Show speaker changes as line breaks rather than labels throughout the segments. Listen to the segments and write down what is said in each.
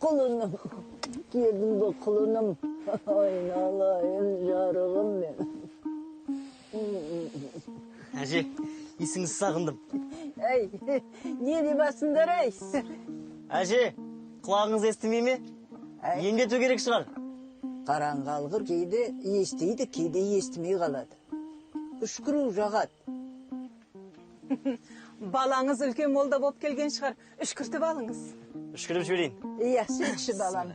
Kulunum. Geldim bu kulunum. Aynalayın жарығым мен.
Әже, есіңізді сағындым.
Ей, не дейбасыңдар ей?
Әже, құлағыңыз естімей ме? Емдету керек шығар.
Қараңғалғыр кейде естейді, кейде естімей қалады. Үшкіру жағат.
Балаңыз үлкен молда болып келген шығар. Үшкіртіп алыңыз.
Үшкіріп жіберейін.
Иә, сөйтші балам.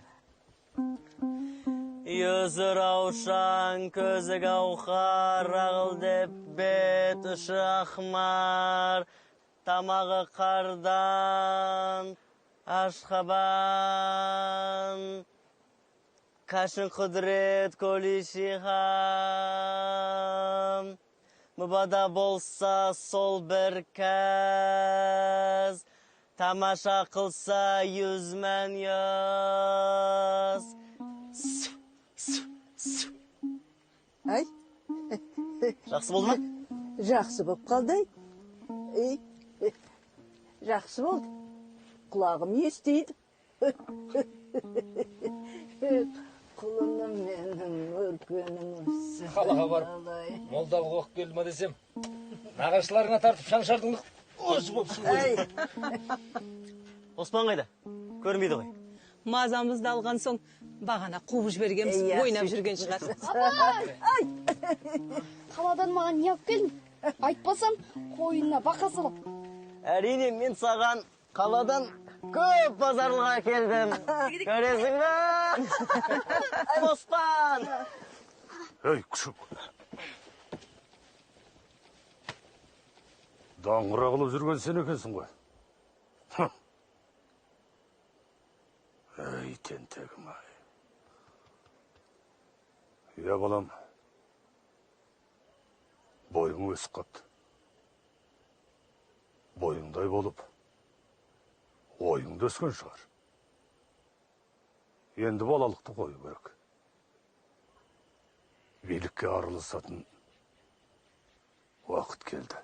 Yüzü ravşan, közü gavhar, ağıl dep bet, ışı ahmar, tamağı kardan, aşkaban, kaşın kudret, koli şiham, mübada bolsa sol bir kez, tamaşa kılsa yüzmen yaz.
Ай,
Жақсы болды ма?
жақсы болып қалды. Жақсы болды. Құлағым естейді. Құлыным менің өркенім.
Қалаға барып, молдалық оқып келді ма десем, нағашыларыңа тартып шаншардың осы болсын.
Оспан қайда? Көрмейді ғой.
Мазамызды алған соң бағана қуып жібергенбіз, ойнап жүрген шығар.
Қаладан маған не алып келдің? Айтпасам, қойынына бақа салып.
Әрине, мен саған қаладан көп базарлыға келдім. Көресің бе? Оспан!
Ей, күшік. Даңғыра қылып жүрген сен екенсің ғой. Ей, тентегім ай. Я балам, бойың өсіп қапты. Бойыңдай болып, ойыңды өскен шығар. Енді балалықты қою керек. Билікке арылысатын уақыт келді.